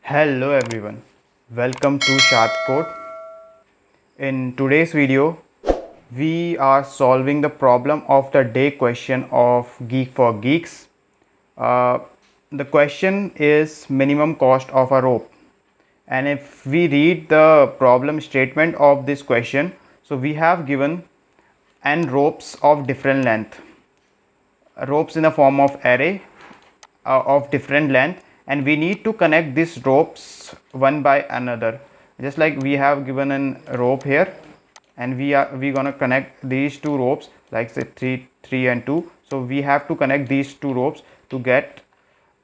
Hello everyone, welcome to Sharp Code. In today's video, we are solving the problem of the day question of Geek for Geeks. Uh, the question is minimum cost of a rope, and if we read the problem statement of this question, so we have given n ropes of different length, ropes in the form of array of different length, and we need to connect these ropes one by another. Just like we have given a rope here, and we gonna connect these two ropes like say 3 and 2. So we have to connect these two ropes to get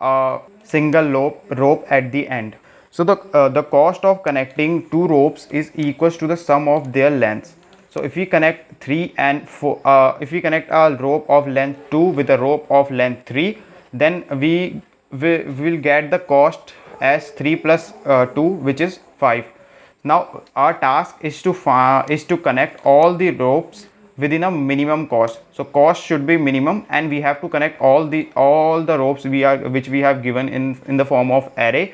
a single rope at the end. So the cost of connecting two ropes is equals to the sum of their lengths. So if we connect 3 and 4, if we connect a rope of length 2 with a rope of length 3, then we will get the cost as 3 plus 2, which is 5. Now our task is to connect all the ropes within a minimum cost. So cost should be minimum, and we have to connect all the ropes which we have given in the form of array,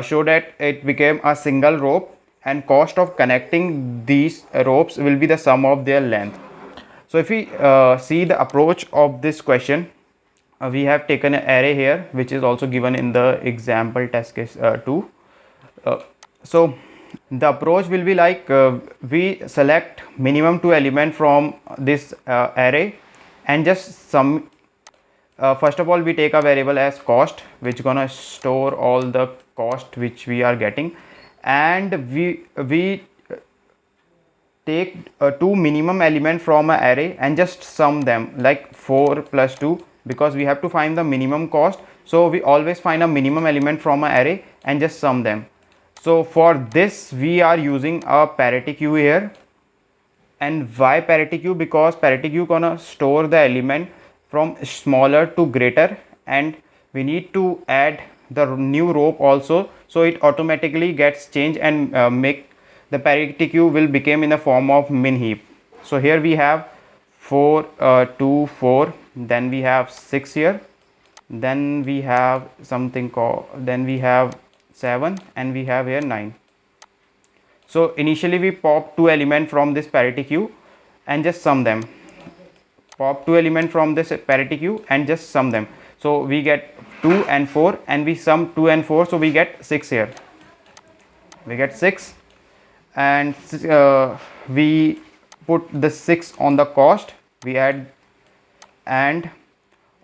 so that it became a single rope, and cost of connecting these ropes will be the sum of their length. So if we see the approach of this question, we have taken an array here which is also given in the example test case 2. So the approach will be like, we select minimum 2 element from this array and just sum. First of all, we take a variable as cost, which gonna store all the cost which we are getting, and we take two minimum element from an array and just sum them, like 4 plus 2, because we have to find the minimum cost. So we always find a minimum element from an array and just sum them. So for this we are using a parity queue here. And why parity queue? Because parity queue gonna store the element from smaller to greater, and we need to add the new rope also, so it automatically gets changed and make the parity queue will become in the form of min heap. So here we have 4 2 4, then we have 6 here, then we have something called, then we have 7, and we have here 9. So initially we pop two element from this parity queue and just sum them. Pop two element from this parity queue and just sum them. So we get 2 and 4, and we sum 2 and 4, so we get 6 here. We get 6, and we put the 6 on the cost. We add, and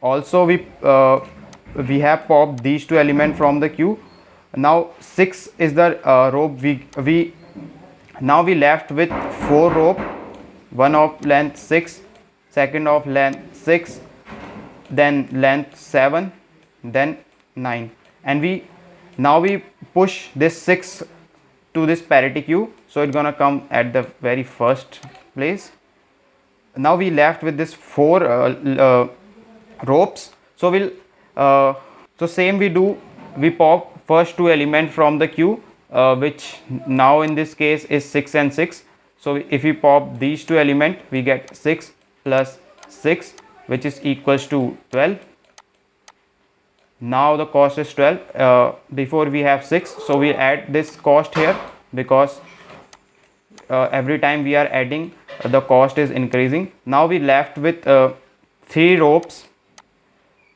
also we have popped these two element from the queue. Now 6 is the rope we now we left with 4 rope, one of length 6, second of length 6, then length 7, then 9, and we push this 6 to this parity queue, so it's gonna come at the very first place. Now we left with this 4 ropes. So so same we do, we pop first two element from the queue, which now in this case is 6 and 6. So if we pop these two element, we get 6 plus 6, which is equals to 12. Now the cost is 12. Before we have 6, so we add this cost here, because every time we are adding, the cost is increasing. Now we left with 3 ropes.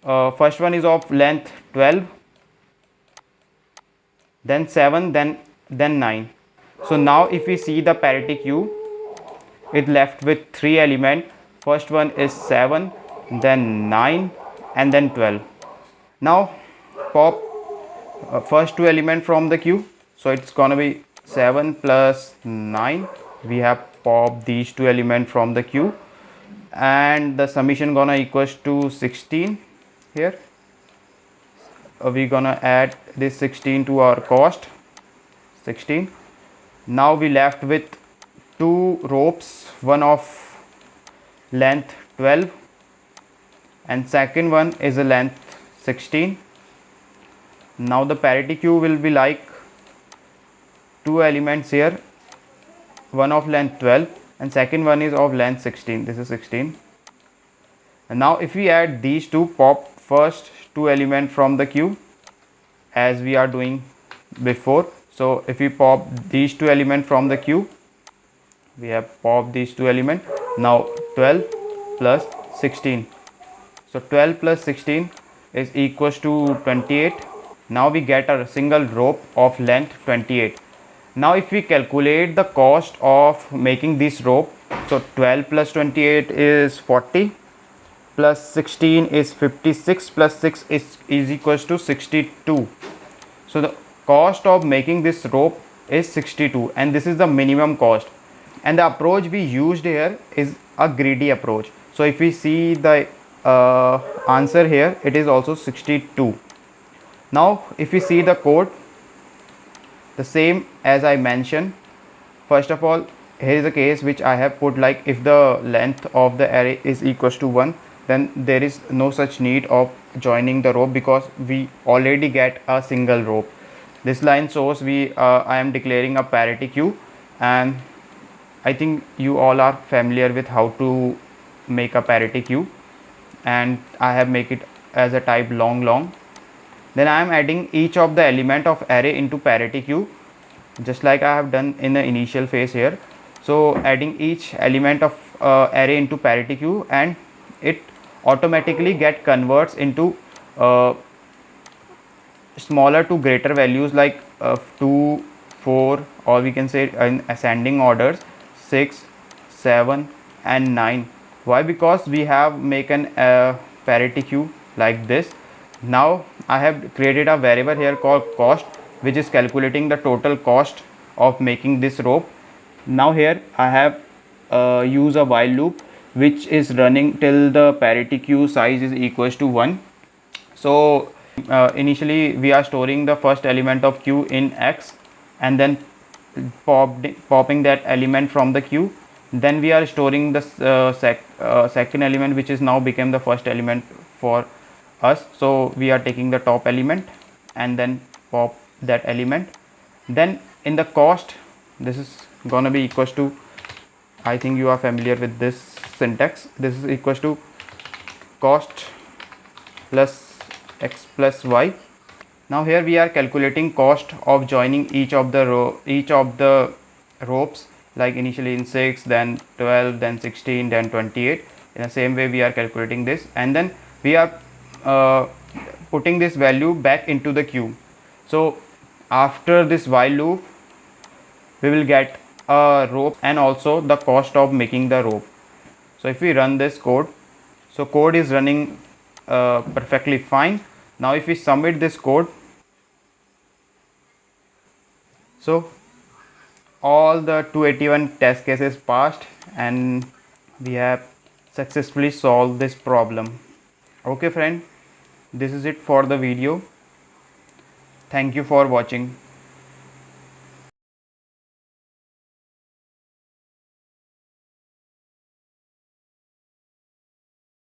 First one is of length 12, then 7, then 9. So now if we see the parity queue, it left with 3 element. First one is 7, then 9, and then 12. Now pop first two element from the queue, so it's gonna be 7 plus 9. We have popped these two element from the queue, and the summation gonna equals to 16 here. We gonna add this 16 to our cost, 16. Now we left with 2 ropes, one of length 12 and second one is a length 16. Now the parity queue will be like 2 elements here, one of length 12 and second one is of length 16. This is 16. And now if we add these two, pop first two element from the queue as we are doing before. So if we pop these two elements from the queue, we have popped these two elements. Now 12 plus 16, so 12 plus 16 is equals to 28. Now we get a single rope of length 28. Now if we calculate the cost of making this rope, so 12 plus 28 is 40, plus 16 is 56, plus 6 is equals to 62. So the cost of making this rope is 62, and this is the minimum cost. And the approach we used here is a greedy approach. So if we see the answer here, it is also 62. Now if we see the code, the same as I mentioned. First of all, here is a case which I have put, like if the length of the array is equals to 1, then there is no such need of joining the rope because we already get a single rope. This line shows I am declaring a parity queue, and I think you all are familiar with how to make a parity queue, and I have make it as a type long. Then I am adding each of the element of array into parity queue, just like I have done in the initial phase here. So adding each element of array into parity queue, and it automatically converts into smaller to greater values like 2, 4, or we can say in ascending orders 6, 7 and 9. Why? Because we have make an parity queue like this. Now I have created a variable here called cost, which is calculating the total cost of making this rope. Now here I have use a while loop which is running till the parity queue size is equals to 1. So initially we are storing the first element of queue in X, and then popping that element from the queue. Then we are storing the second element, which is now became the first element for us. So we are taking the top element and then pop that element. Then in the cost, this is gonna be equals to, I think you are familiar with this syntax, this is equals to cost plus x plus y. Now here we are calculating cost of joining each of the ropes, like initially in 6, then 12, then 16, then 28. In the same way we are calculating this, and then we are putting this value back into the queue. So after this while loop we will get a rope and also the cost of making the rope. So if we run this code, so code is running perfectly fine. Now if we submit this code, so all the 281 test cases passed and we have successfully solved this problem. Okay friend, this is it for the video. Thank you for watching.